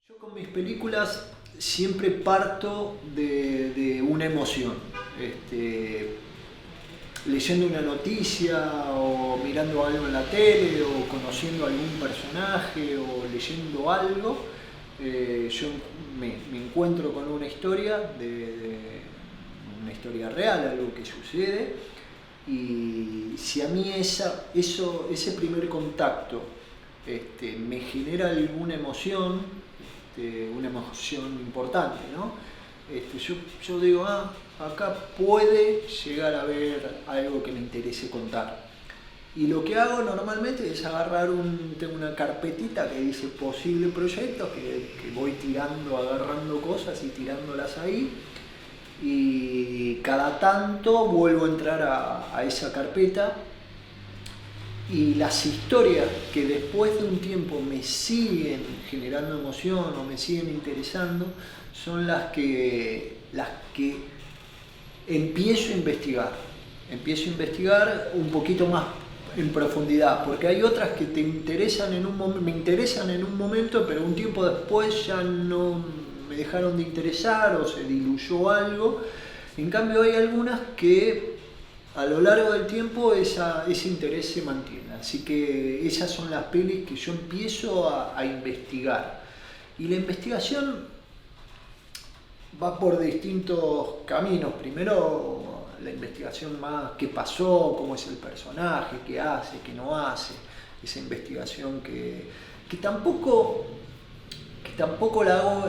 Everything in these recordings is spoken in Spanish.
Yo con mis películas siempre parto de una emoción. Leyendo una noticia o mirando algo en la tele o conociendo algún personaje o leyendo algo, yo me encuentro con una historia, una historia real, algo que sucede, y si a mí ese primer contacto me genera alguna emoción, una emoción importante, ¿no? Yo digo, acá puede llegar a haber algo que me interese contar. Y lo que hago normalmente es agarrar tengo una carpetita que dice posible proyectos, que voy agarrando cosas y tirándolas ahí. Y cada tanto vuelvo a entrar a esa carpeta, y las historias que después de un tiempo me siguen generando emoción o me siguen interesando son las que empiezo a investigar. Empiezo a investigar un poquito más en profundidad, porque hay otras que me interesan en un momento, pero un tiempo después ya no me dejaron de interesar o se diluyó algo. En cambio hay algunas que a lo largo del tiempo ese interés se mantiene. Así que esas son las pelis que yo empiezo a investigar. Y la investigación va por distintos caminos. Primero la investigación más qué pasó, cómo es el personaje, qué hace, qué no hace. Esa investigación que tampoco la hago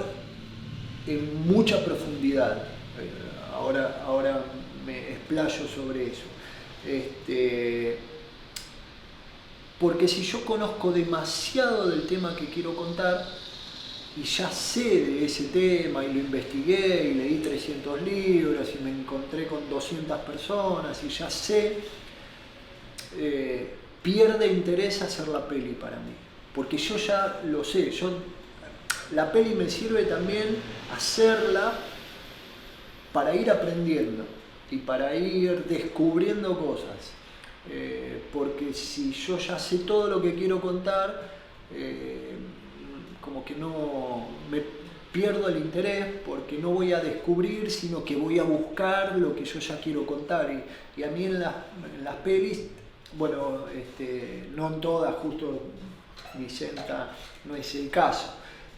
en mucha profundidad. Ahora me explayo sobre eso. Porque si yo conozco demasiado del tema que quiero contar y ya sé de ese tema y lo investigué y leí 300 libros y me encontré con 200 personas y ya sé, pierde interés hacer la peli para mí. Porque yo ya lo sé. La peli me sirve también hacerla para ir aprendiendo y para ir descubriendo cosas. Porque si yo ya sé todo lo que quiero contar, como que no me pierdo el interés, porque no voy a descubrir, sino que voy a buscar lo que yo ya quiero contar. Y a mí en las pelis, bueno, no en todas, justo Vicenta no es el caso,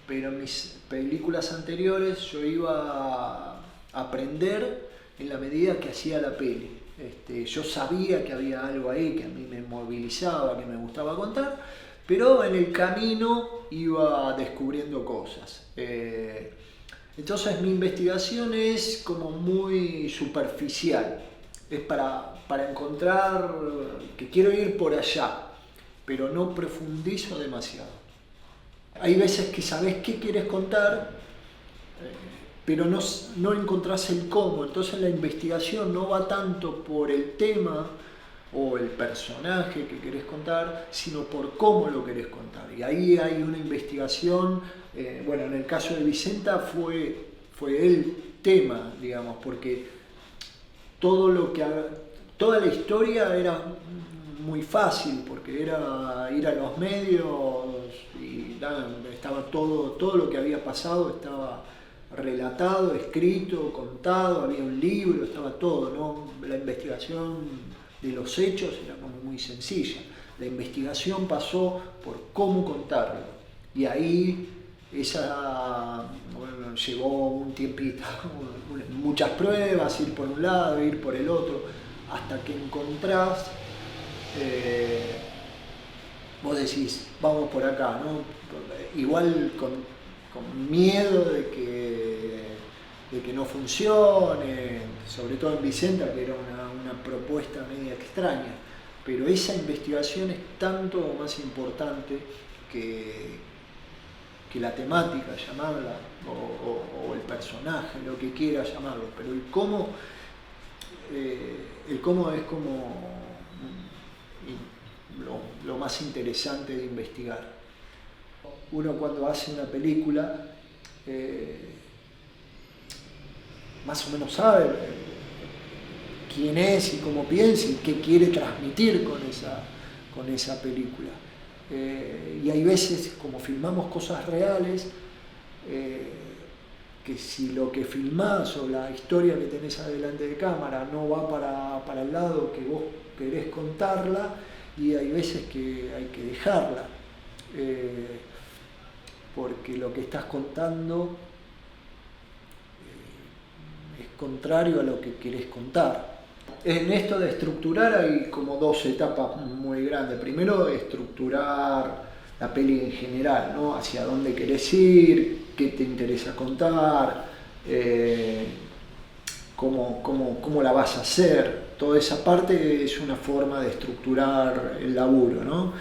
pero en mis películas anteriores yo iba a aprender en la medida que hacía la peli. Yo sabía que había algo ahí que a mí me movilizaba, que me gustaba contar, pero en el camino iba descubriendo cosas. Entonces mi investigación es como muy superficial. Es para encontrar que quiero ir por allá, pero no profundizo demasiado. Hay veces que sabes qué quieres contar, pero no encontrás el cómo. Entonces la investigación no va tanto por el tema o el personaje que querés contar, sino por cómo lo querés contar. Y ahí hay una investigación, bueno, en el caso de Vicenta fue el tema, digamos, porque toda la historia era muy fácil, porque era ir a los medios y estaba todo lo que había pasado estaba relatado, escrito, contado, había un libro, estaba todo, ¿no? La investigación de los hechos era como muy sencilla. La investigación pasó por cómo contarlo. Y ahí llevó un tiempito, muchas pruebas, ir por un lado, ir por el otro, hasta que encontrás, vos decís, vamos por acá, ¿no? Igual con miedo de que no funcione, sobre todo en Vicenta, que era una propuesta media extraña, pero esa investigación es tanto o más importante que la temática, llamarla, o el personaje, lo que quiera llamarlo, pero el cómo es como lo más interesante de investigar. Uno cuando hace una película más o menos sabe quién es y cómo piensa y qué quiere transmitir con esa película. Y hay veces, como filmamos cosas reales, que si lo que filmás o la historia que tenés adelante de cámara no va para el lado que vos querés contarla, y hay veces que hay que dejarla, porque lo que estás contando es contrario a lo que querés contar. En esto de estructurar hay como dos etapas muy grandes. Primero, estructurar la peli en general, ¿no? Hacia dónde querés ir, qué te interesa contar, cómo la vas a hacer. Toda esa parte es una forma de estructurar el laburo, ¿no?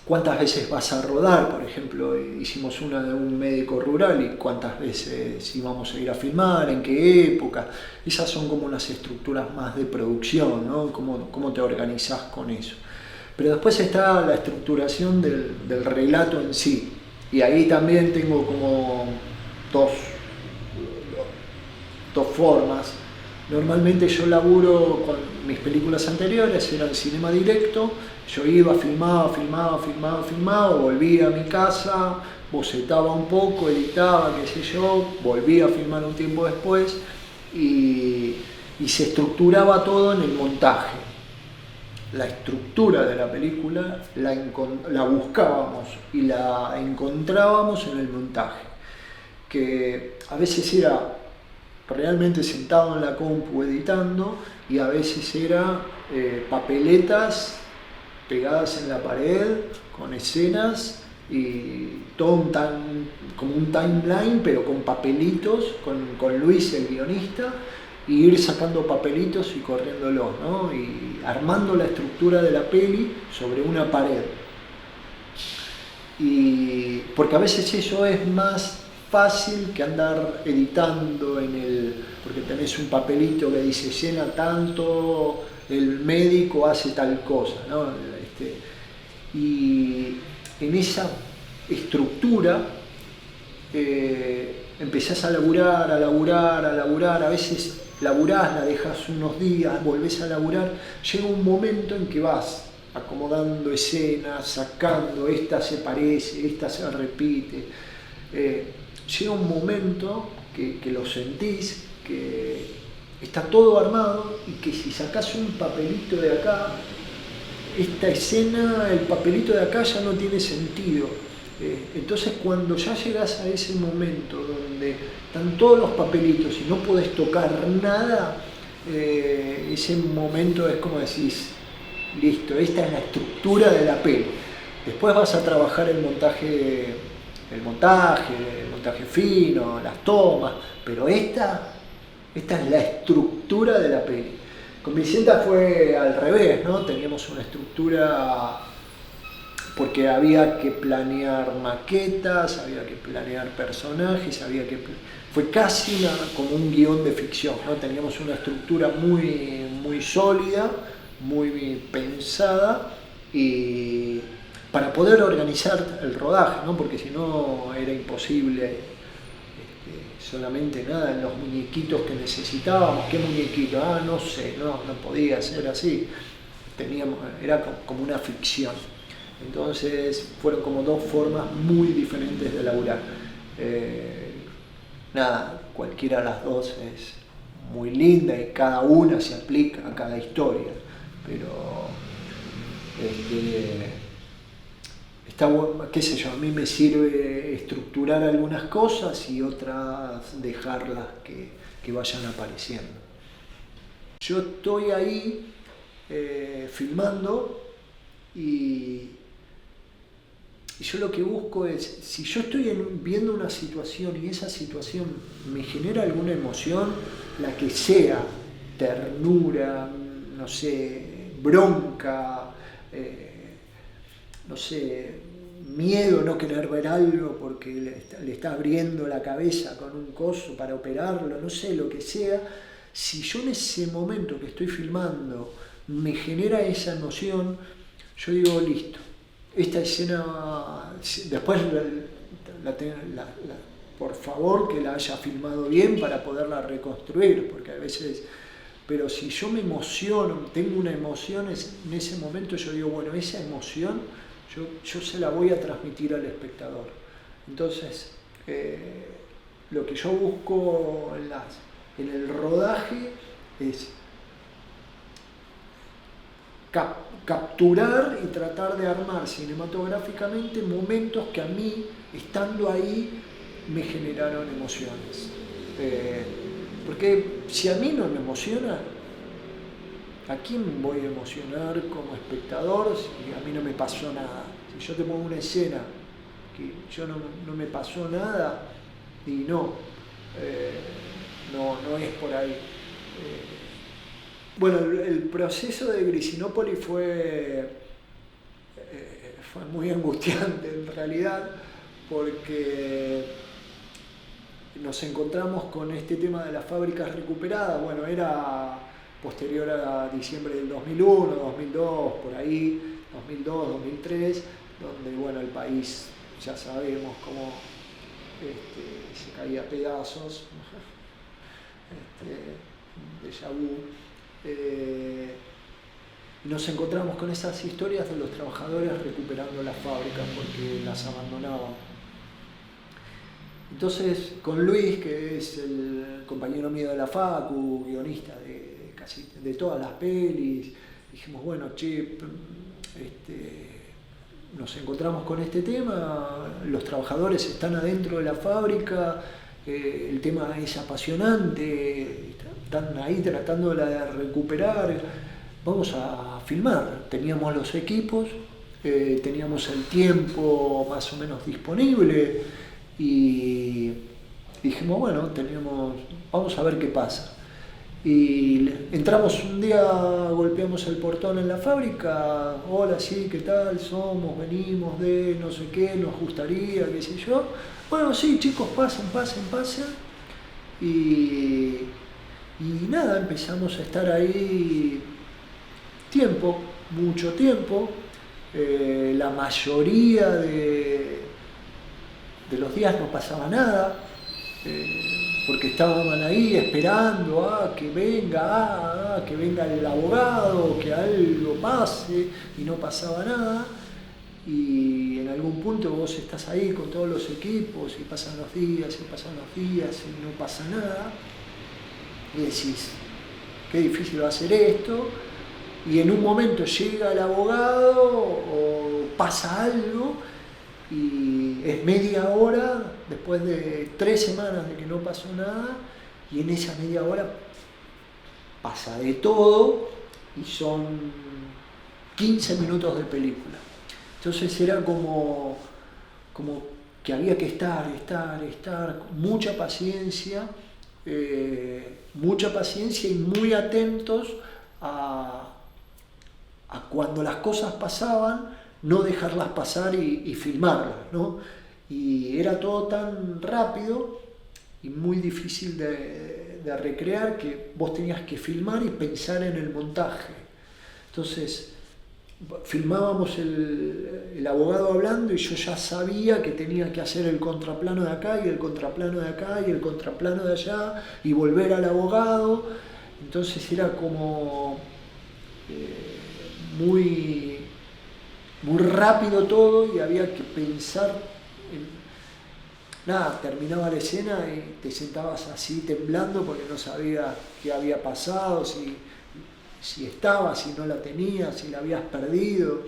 ¿Cuántas veces vas a rodar? Por ejemplo, hicimos una de un médico rural, y cuántas veces íbamos a ir a filmar, en qué época. Esas son como unas estructuras más de producción, ¿no? Cómo te organizás con eso. Pero después está la estructuración del relato en sí, y ahí también tengo como dos formas. Normalmente yo laburo con mis películas anteriores, eran cinema directo. Yo iba, filmaba, volvía a mi casa, bocetaba un poco, editaba, qué sé yo, volvía a filmar un tiempo después, y se estructuraba todo en el montaje. La estructura de la película la buscábamos y la encontrábamos en el montaje, que a veces era realmente sentado en la compu editando, y a veces era papeletas pegadas en la pared con escenas y todo como un timeline, pero con papelitos, con Luis el guionista, y ir sacando papelitos y corriéndolos, ¿no? Y armando la estructura de la peli sobre una pared. Y porque a veces eso es más fácil que andar editando porque tenés un papelito que dice escena tanto, el médico hace tal cosa, ¿no? Y en esa estructura empezás a laburar, a veces laburás, la dejas unos días, volvés a laburar, llega un momento en que vas acomodando escenas, sacando, esta se parece, esta se repite. Llega un momento que lo sentís, que está todo armado, y que si sacás un papelito de acá, esta escena, el papelito de acá ya no tiene sentido. Entonces cuando ya llegás a ese momento donde están todos los papelitos y no podés tocar nada, ese momento es como decís, listo, esta es la estructura de la peli. Después vas a trabajar el montaje fino, las tomas, pero esta es la estructura de la peli. Con Vicenta fue al revés, ¿no? Teníamos una estructura porque había que planear maquetas, había que planear personajes, fue casi como un guión de ficción, ¿no? Teníamos una estructura muy, muy sólida, muy pensada, y para poder organizar el rodaje, ¿no? Porque si no era imposible. Solamente nada, en los muñequitos que necesitábamos. ¿Qué muñequito? No sé, no podía ser así. Era como una ficción. Entonces fueron como dos formas muy diferentes de laburar. Cualquiera de las dos es muy linda y cada una se aplica a cada historia, pero está bueno, qué sé yo, a mí me sirve estructurar algunas cosas y otras dejarlas que vayan apareciendo. Yo estoy ahí filmando, y yo lo que busco es, si yo estoy viendo una situación y esa situación me genera alguna emoción, la que sea, ternura, no sé, bronca, no sé, miedo, no querer ver algo porque le está abriendo la cabeza con un coso para operarlo, no sé, lo que sea, si yo en ese momento que estoy filmando me genera esa emoción, yo digo, listo, esta escena, después por favor que la haya filmado bien para poderla reconstruir, porque a veces, pero si yo me emociono, tengo una emoción en ese momento, yo digo, bueno, esa emoción yo se la voy a transmitir al espectador. Entonces, lo que yo busco en el rodaje es capturar y tratar de armar cinematográficamente momentos que a mí, estando ahí, me generaron emociones. Porque si a mí no me emociona, ¿a quién voy a emocionar como espectador si a mí no me pasó nada? Si yo te pongo una escena que yo no me pasó nada, y no es por ahí. Bueno, el proceso de Grisinópolis fue muy angustiante en realidad, porque nos encontramos con este tema de las fábricas recuperadas. Bueno, era posterior a diciembre del 2001, 2002, por ahí, 2002, 2003, donde bueno, el país, ya sabemos cómo se caía a pedazos, déjà vu. Nos encontramos con esas historias de los trabajadores recuperando las fábricas porque las abandonaban. Entonces, con Luis, que es el compañero mío de la facu, guionista de todas las pelis, dijimos, bueno, che, nos encontramos con este tema, los trabajadores están adentro de la fábrica, el tema es apasionante, están ahí tratando de recuperar, vamos a filmar. Teníamos los equipos, teníamos el tiempo más o menos disponible y dijimos, bueno, vamos a ver qué pasa. Y entramos un día, golpeamos el portón en la fábrica, hola, sí, ¿qué tal? Somos, venimos de no sé qué, nos gustaría, qué sé yo. Bueno, sí, chicos, pasen. Y nada, empezamos a estar ahí mucho tiempo. La mayoría de los días no pasaba nada. Porque estaban ahí esperando que venga el abogado, que algo pase, y no pasaba nada. Y en algún punto vos estás ahí con todos los equipos y pasan los días y no pasa nada. Y decís, qué difícil va a ser esto. Y en un momento llega el abogado o pasa algo y es media hora después de 3 semanas de que no pasó nada, y en esa media hora pasa de todo y son 15 minutos de película. Entonces era como que había que estar, mucha paciencia y muy atentos a cuando las cosas pasaban, no dejarlas pasar y filmarlas, ¿no? Y era todo tan rápido y muy difícil de recrear que vos tenías que filmar y pensar en el montaje. Entonces, filmábamos el abogado hablando y yo ya sabía que tenía que hacer el contraplano de acá y el contraplano de acá y el contraplano de allá y volver al abogado. Entonces era como muy rápido todo y había que pensar nada, terminaba la escena y te sentabas así temblando porque no sabías qué había pasado, si estaba, si no la tenías, si la habías perdido.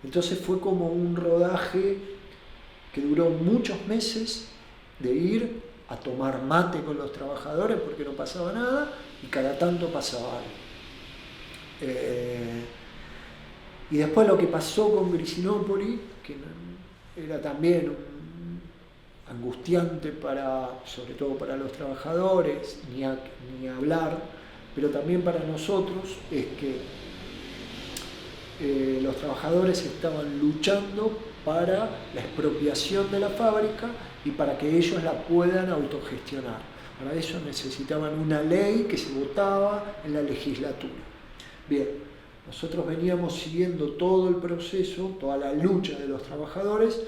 Entonces fue como un rodaje que duró muchos meses, de ir a tomar mate con los trabajadores porque no pasaba nada y cada tanto pasaba algo. Y después lo que pasó con Grisinópolis, que era también angustiante sobre todo para los trabajadores, ni hablar, pero también para nosotros, es que los trabajadores estaban luchando para la expropiación de la fábrica y para que ellos la puedan autogestionar. Para eso necesitaban una ley que se votaba en la legislatura. Bien, nosotros veníamos siguiendo todo el proceso, toda la lucha de los trabajadores,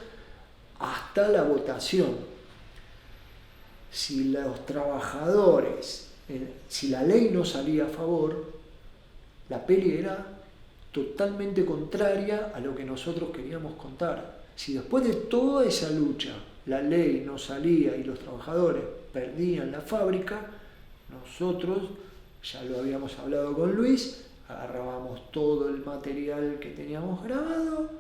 hasta la votación. Si los trabajadores, si la ley no salía a favor, la peli era totalmente contraria a lo que nosotros queríamos contar. Si después de toda esa lucha la ley no salía y los trabajadores perdían la fábrica, nosotros, ya lo habíamos hablado con Luis, agarrábamos todo el material que teníamos grabado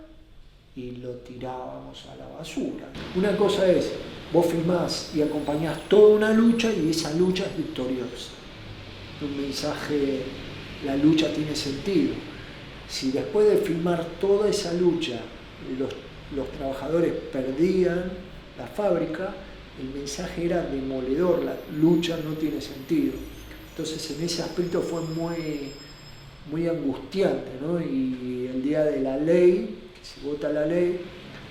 y lo tirábamos a la basura. Una cosa es, vos filmás y acompañás toda una lucha y esa lucha es victoriosa. Un mensaje, la lucha tiene sentido. Si después de filmar toda esa lucha los trabajadores perdían la fábrica, el mensaje era demoledor, la lucha no tiene sentido. Entonces en ese aspecto fue muy angustiante, ¿no? Y el día de la ley, que se vota la ley,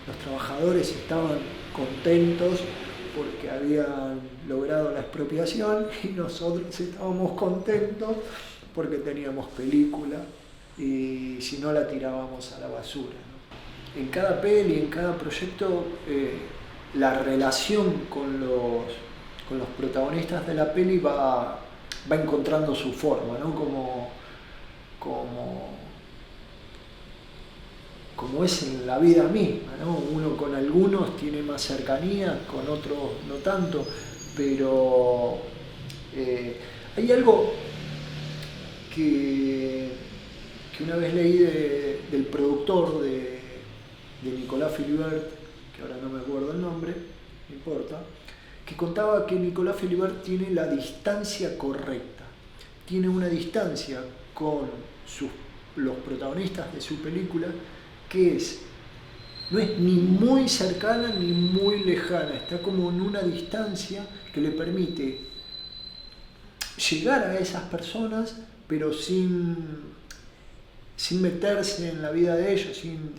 los trabajadores estaban contentos porque habían logrado la expropiación y nosotros estábamos contentos porque teníamos película y si no la tirábamos a la basura, ¿no? En cada peli, en cada proyecto, la relación con los protagonistas de la peli va encontrando su forma, ¿no? Como es en la vida misma, ¿no? Uno con algunos tiene más cercanía, con otros no tanto, pero hay algo que una vez leí del productor de Nicolas Philibert, que ahora no me acuerdo el nombre, no importa, que contaba que Nicolas Philibert tiene la distancia correcta, tiene una distancia con los protagonistas de su película que no es ni muy cercana ni muy lejana, está como en una distancia que le permite llegar a esas personas, pero sin meterse en la vida de ellos, sin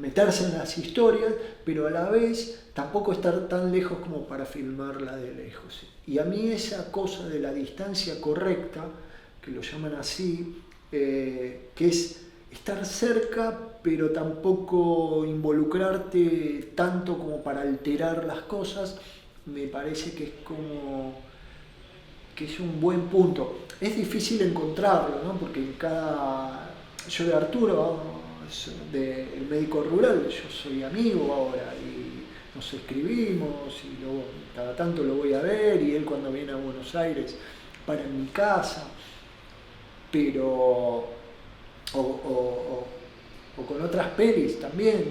meterse en las historias, pero a la vez tampoco estar tan lejos como para filmarla de lejos. Y a mí esa cosa de la distancia correcta, que lo llaman así, que es estar cerca, pero tampoco involucrarte tanto como para alterar las cosas, me parece que es un buen punto. Es difícil encontrarlo, ¿no? Porque yo de Arturo, del médico rural, yo soy amigo ahora y nos escribimos y cada tanto lo voy a ver y él cuando viene a Buenos Aires para en mi casa, pero o con otras pelis también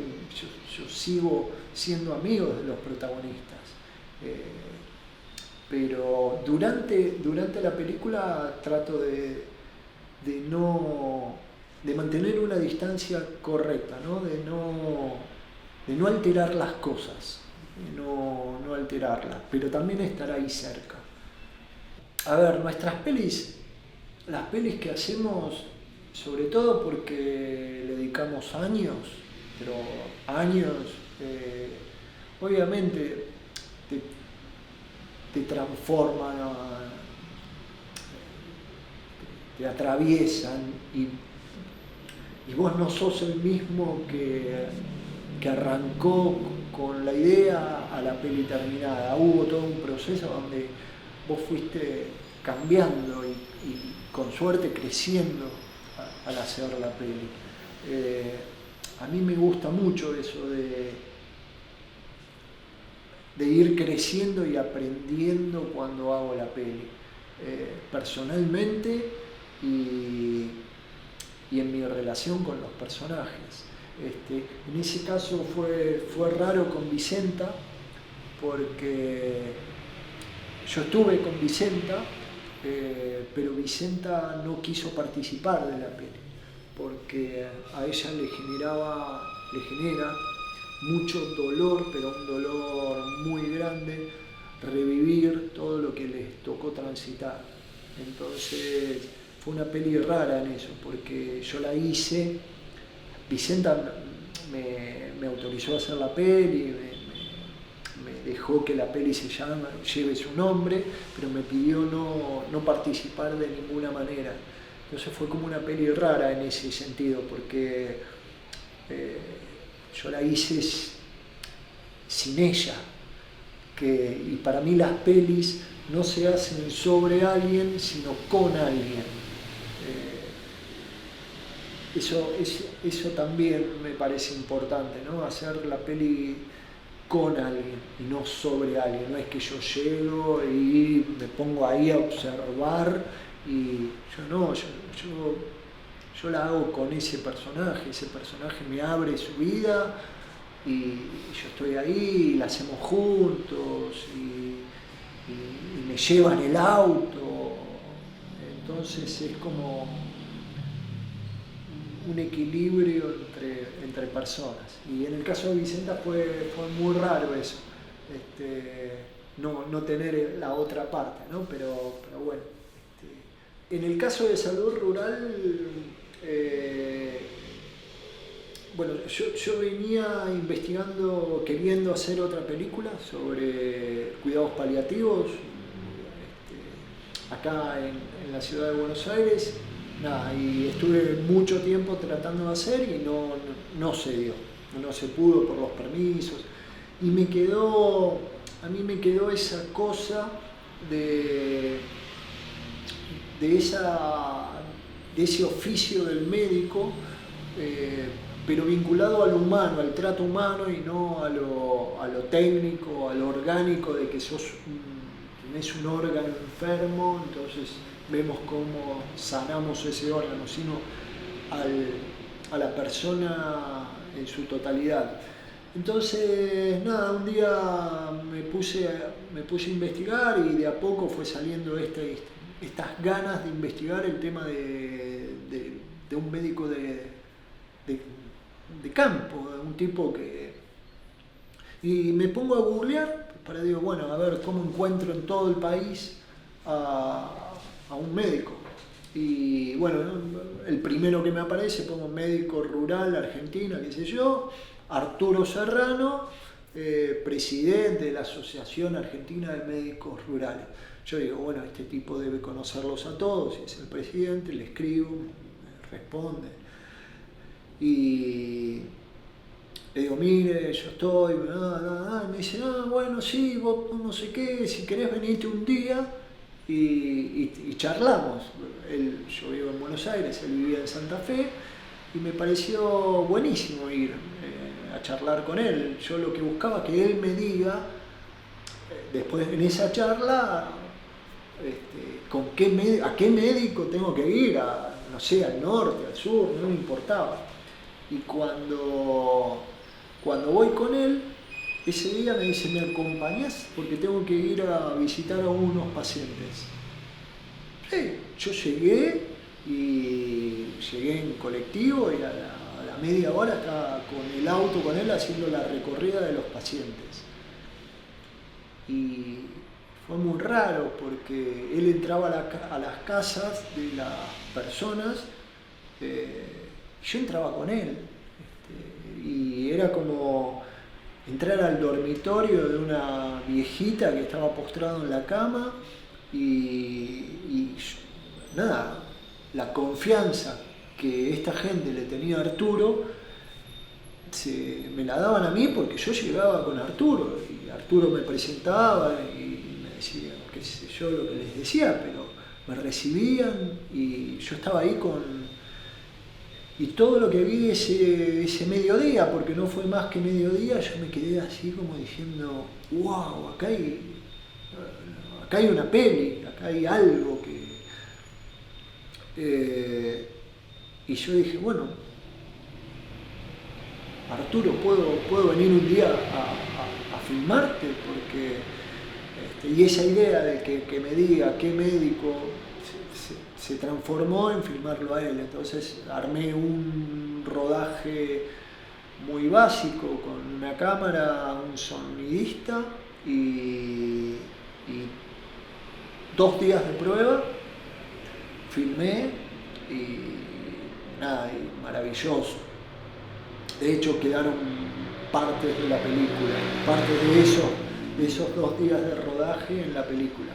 yo sigo siendo amigo de los protagonistas, pero durante la película trato de mantener una distancia correcta, ¿no? De no alterar las cosas, de no alterarlas, pero también estar ahí cerca. A ver, nuestras pelis, las pelis que hacemos, sobre todo porque le dedicamos años, pero años, obviamente te transforman, te atraviesan y vos no sos el mismo que arrancó con la idea a la peli terminada. Hubo todo un proceso donde vos fuiste cambiando y con suerte creciendo al hacer la peli. A mí me gusta mucho eso de ir creciendo y aprendiendo cuando hago la peli, personalmente y en mi relación con los personajes. En ese caso fue raro con Vicenta, porque yo estuve con Vicenta, pero Vicenta no quiso participar de la peli, porque a ella le genera mucho dolor, pero un dolor muy grande, revivir todo lo que les tocó transitar. Entonces fue una peli rara en eso, porque yo la hice, Vicenta me autorizó a hacer la peli, me dejó que la peli lleve su nombre, pero me pidió no participar de ninguna manera. Entonces fue como una peli rara en ese sentido, porque yo la hice sin ella, y para mí las pelis no se hacen sobre alguien, sino con alguien. eso también me parece importante, ¿no? Hacer la peli con alguien y no sobre alguien. No es que yo llego y me pongo ahí a observar y yo no, yo la hago con ese personaje me abre su vida y yo estoy ahí y la hacemos juntos y me llevan el auto. Entonces es como un equilibrio entre personas. Y en el caso de Vicenta fue muy raro eso, no tener la otra parte, ¿no? Pero bueno. En el caso de salud rural, bueno, yo venía investigando, queriendo hacer otra película sobre cuidados paliativos, acá en la ciudad de Buenos Aires. Nada, y estuve mucho tiempo tratando de hacer y no se dio, no se pudo por los permisos. Y a mí me quedó esa cosa de ese oficio del médico, pero vinculado a lo humano, al trato humano y no a lo técnico, a lo orgánico, de que tenés un órgano enfermo, entonces vemos cómo sanamos ese órgano, sino a la persona en su totalidad. Entonces, nada, un día me puse a investigar y de a poco fue saliendo estas ganas de investigar el tema de un médico de campo, de un tipo que... Y me pongo a googlear, digo, bueno, a ver cómo encuentro en todo el país a un médico. Y bueno, el primero que me aparece, pongo médico rural Argentina, qué sé yo, Arturo Serrano, presidente de la Asociación Argentina de Médicos Rurales. Yo digo, bueno, este tipo debe conocerlos a todos, y es el presidente, le escribo, me responde. Y le digo, mire, yo estoy, me dice, bueno, sí, vos no sé qué, si querés venirte un día y charlamos. Yo vivo en Buenos Aires, él vivía en Santa Fe, y me pareció buenísimo ir a charlar con él. Yo lo que buscaba que él me diga, después en esa charla, a qué médico tengo que ir, no sé, al norte, al sur, no me importaba. Y cuando voy con él, ese día me dice, ¿me acompañás? Porque tengo que ir a visitar a unos pacientes. Sí, yo llegué en colectivo y a la media hora estaba con el auto con él haciendo la recorrida de los pacientes. Y fue muy raro porque él entraba a las casas de las personas, yo entraba con él, y era como entrar al dormitorio de una viejita que estaba postrada en la cama y nada, la confianza que esta gente le tenía a Arturo me la daban a mí porque yo llegaba con Arturo y Arturo me presentaba y me decía, qué sé yo, lo que les decía, pero me recibían y yo estaba ahí y todo lo que vi ese mediodía, porque no fue más que mediodía, yo me quedé así como diciendo, wow, acá hay una peli, acá hay algo que... y yo dije, bueno, Arturo, ¿puedo venir un día a filmarte? Porque, y esa idea de que me diga qué médico se transformó en filmarlo a él. Entonces armé un rodaje muy básico con una cámara, un sonidista y 2 días de prueba, filmé y nada, y maravilloso. De hecho quedaron partes de la película, partes de esos 2 días de rodaje en la película.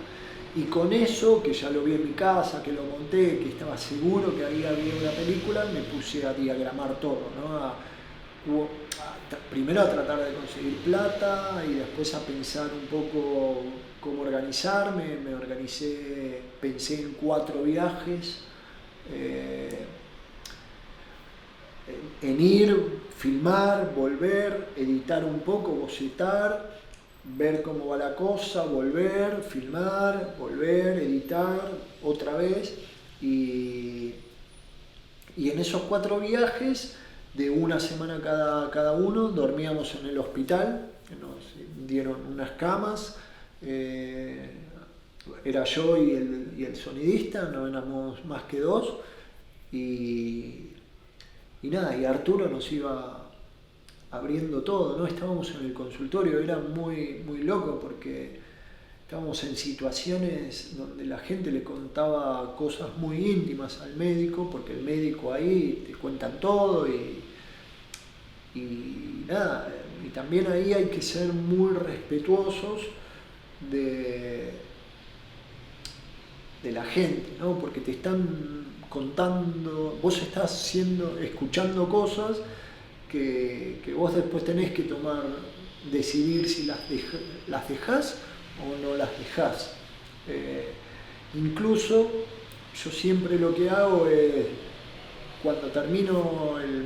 Y con eso, que ya lo vi en mi casa, que lo monté, que estaba seguro que había habido una película, me puse a diagramar todo, ¿no? Primero a tratar de conseguir plata y después a pensar un poco cómo organizarme. Me organicé, pensé en 4 viajes. en ir, filmar, volver, editar un poco, bocetar, ver cómo va la cosa, volver, filmar, volver, editar, otra vez. Y en esos 4 viajes, de una semana cada uno, dormíamos en el hospital, nos dieron unas camas, era yo y el sonidista, no éramos más que 2, y nada, y Arturo nos iba abriendo todo, ¿no? Estábamos en el consultorio, era muy, muy loco porque estábamos en situaciones donde la gente le contaba cosas muy íntimas al médico, porque el médico ahí te cuentan todo y nada, y también ahí hay que ser muy respetuosos de la gente, ¿no? Porque te están contando, vos estás escuchando cosas que vos después tenés que decidir si las dejás o no las dejás. Incluso yo siempre lo que hago es, cuando termino el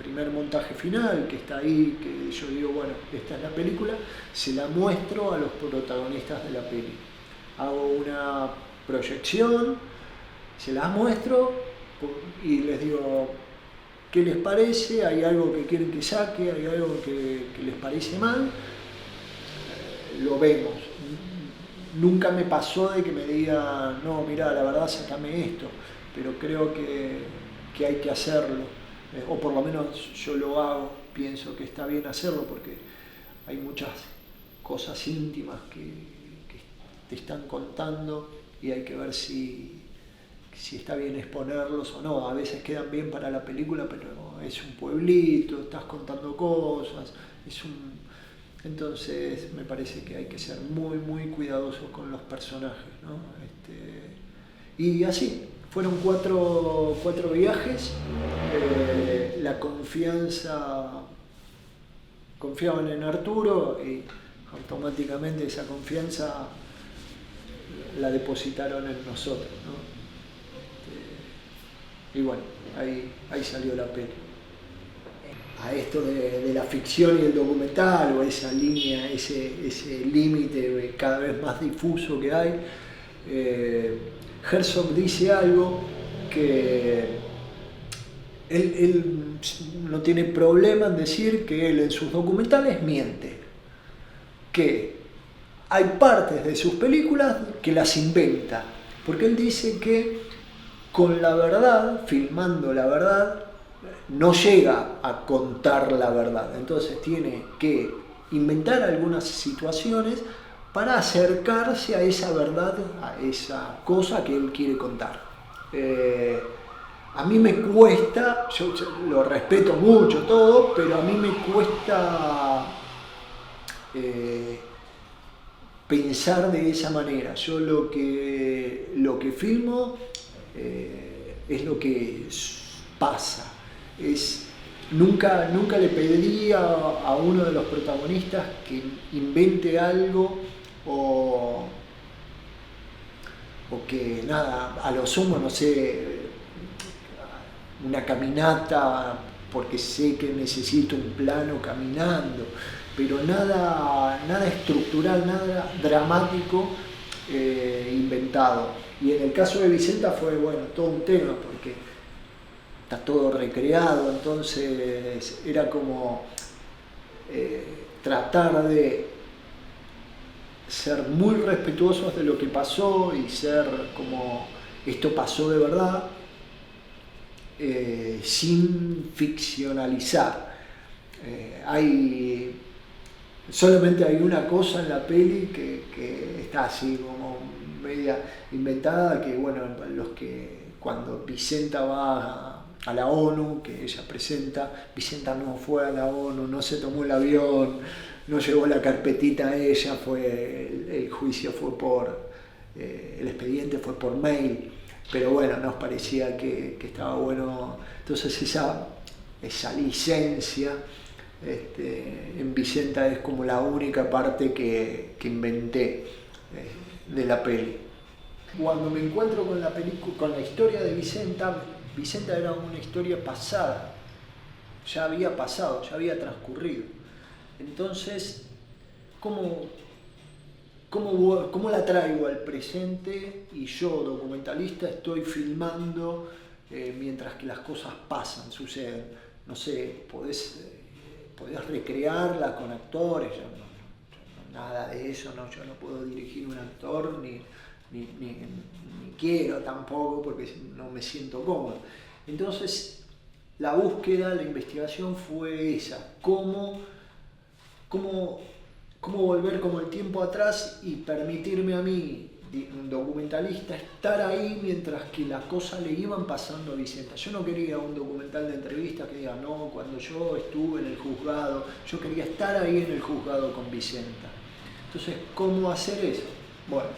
primer montaje final, que está ahí, que yo digo, bueno, esta es la película, se la muestro a los protagonistas de la peli. Hago una proyección, se las muestro y les digo, ¿qué les parece? ¿Hay algo que quieren que saque? ¿Hay algo que les parece mal? Lo vemos. Nunca me pasó de que me digan, no, mira, la verdad, sacame esto, pero creo que hay que hacerlo, o por lo menos yo lo hago, pienso que está bien hacerlo porque hay muchas cosas íntimas que te están contando y hay que ver si está bien exponerlos o no. A veces quedan bien para la película, pero es un pueblito, estás contando cosas, entonces me parece que hay que ser muy, muy cuidadosos con los personajes, ¿no? Y así, fueron 4 viajes, la confianza, confiaban en Arturo y automáticamente esa confianza la depositaron en nosotros, ¿no? Y bueno, ahí salió la peli. A esto de la ficción y el documental, o esa línea, ese límite cada vez más difuso que hay, Herzog dice algo que él no tiene problema en decir que él en sus documentales miente, que hay partes de sus películas que las inventa, porque él dice que con la verdad, filmando la verdad, no llega a contar la verdad, entonces tiene que inventar algunas situaciones para acercarse a esa verdad, a esa cosa que él quiere contar. A mí me cuesta, yo lo respeto mucho todo, pero a mí me cuesta pensar de esa manera. Yo lo que filmo es lo que pasa. Nunca le pediría a uno de los protagonistas que invente algo o que nada, a lo sumo, no sé, una caminata porque sé que necesito un plano caminando, pero nada estructural, nada dramático inventado. Y en el caso de Vicenta fue, bueno, todo un tema porque está todo recreado, entonces era como tratar de ser muy respetuosos de lo que pasó y ser como esto pasó de verdad, sin ficcionalizar. Solamente hay una cosa en la peli que está así como media inventada, que bueno, cuando Vicenta va a la ONU, que ella presenta, Vicenta no fue a la ONU, no se tomó el avión, no llevó la carpetita a ella, el juicio fue el expediente fue por mail, pero bueno, nos parecía que estaba bueno, entonces esa licencia en Vicenta es como la única parte que inventé de la peli. Cuando me encuentro con la historia de Vicenta, Vicenta era una historia pasada, ya había pasado, ya había transcurrido. Entonces, ¿cómo la traigo al presente y yo, documentalista, estoy filmando mientras que las cosas pasan, suceden? No sé, podés recrearla con actores, nada de eso, no, yo no puedo dirigir un actor ni quiero tampoco porque no me siento cómodo. Entonces la búsqueda, la investigación fue esa, cómo volver como el tiempo atrás y permitirme a mí, un documentalista, estar ahí mientras que las cosas le iban pasando a Vicenta. Yo no quería un documental de entrevistas que diga, no, cuando yo estuve en el juzgado, yo quería estar ahí en el juzgado con Vicenta. Entonces, ¿cómo hacer eso? Bueno,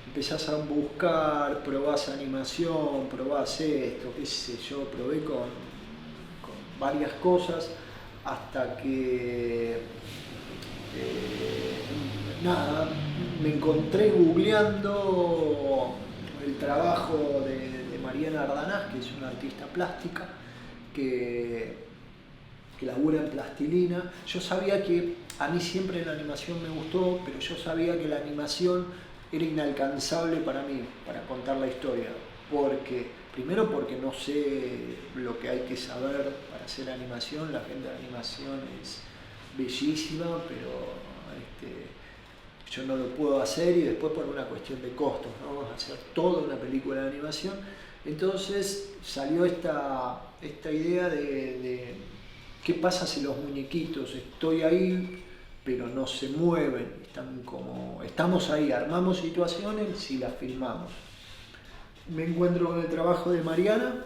empezás a buscar, probás animación, probás esto, qué sé yo, probé con varias cosas hasta que nada, me encontré googleando el trabajo de Mariana Ardanaz, que es una artista plástica que labura en plastilina. Yo sabía que a mí siempre la animación me gustó, pero yo sabía que la animación era inalcanzable para mí, para contar la historia, primero porque no sé lo que hay que saber para hacer animación. La gente de animación es bellísima, pero yo no lo puedo hacer, y después por una cuestión de costos, ¿no? Hacer toda una película de animación. Entonces salió esta idea de qué pasa si los muñequitos, estoy ahí pero no se mueven, estamos ahí, armamos situaciones y las filmamos. Me encuentro con el trabajo de Mariana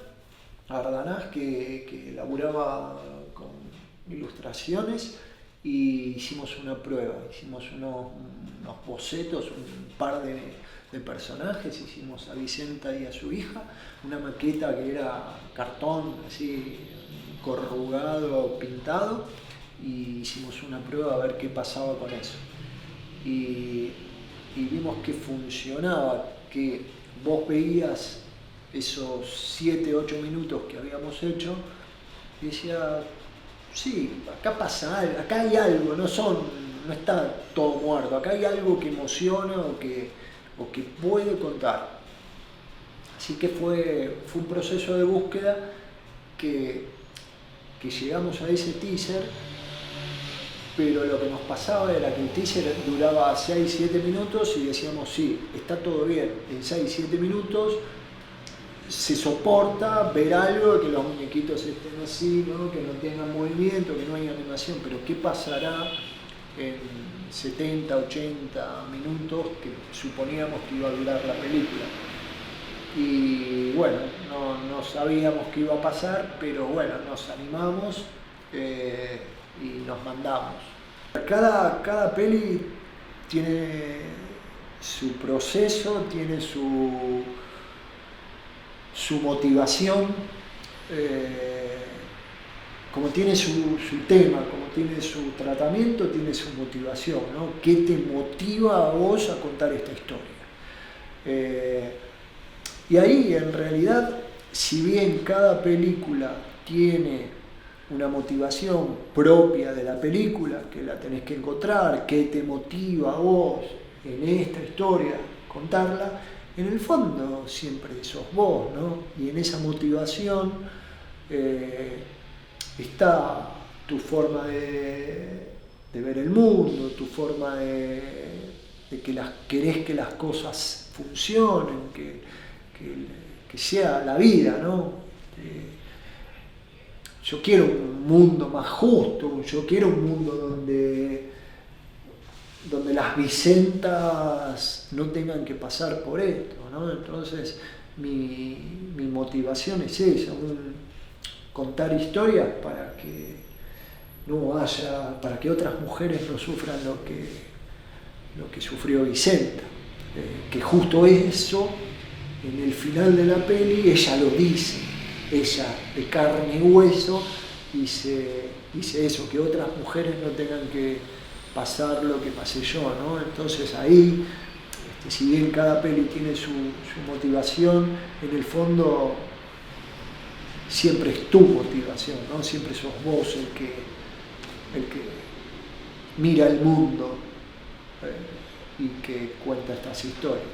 Ardanaz, que laburaba con ilustraciones, y hicimos una prueba, hicimos unos bocetos, un par de personajes, hicimos a Vicenta y a su hija, una maqueta que era cartón así corrugado, pintado, y hicimos una prueba a ver qué pasaba con eso. Y vimos que funcionaba, que vos veías esos 7-8 minutos que habíamos hecho y decía, sí, acá pasa algo, acá hay algo, no está todo muerto, acá hay algo que emociona o que puede contar. Así que fue un proceso de búsqueda que llegamos a ese teaser, pero lo que nos pasaba era que el teaser duraba 6-7 minutos y decíamos, sí, está todo bien, en 6-7 minutos se soporta ver algo, que los muñequitos estén así, ¿no? Que no tengan movimiento, que no haya animación, pero ¿qué pasará en 70-80 minutos que suponíamos que iba a durar la película? Y bueno, no sabíamos qué iba a pasar, pero bueno, nos animamos y nos mandamos. Cada peli tiene su proceso, tiene su motivación, como tiene su tema, como tiene su tratamiento, tiene su motivación, ¿no? ¿Qué te motiva a vos a contar esta historia? Y ahí, en realidad, si bien cada película tiene una motivación propia de la película, que la tenés que encontrar, qué te motiva a vos en esta historia contarla, en el fondo siempre sos vos, ¿no? Y en esa motivación está tu forma de ver el mundo, tu forma de que querés que las cosas funcionen, que sea la vida, ¿no? Yo quiero un mundo más justo, yo quiero un mundo donde las Vicentas no tengan que pasar por esto, ¿no? Entonces mi motivación es esa, contar historias para que para que otras mujeres no sufran lo que sufrió Vicenta, que justo eso, en el final de la peli, ella lo dice, ella de carne y hueso dice eso, que otras mujeres no tengan que pasar lo que pasé yo, ¿no? Entonces ahí, si bien cada peli tiene su motivación, en el fondo siempre es tu motivación, ¿no? Siempre sos vos el que mira el mundo y que cuenta estas historias.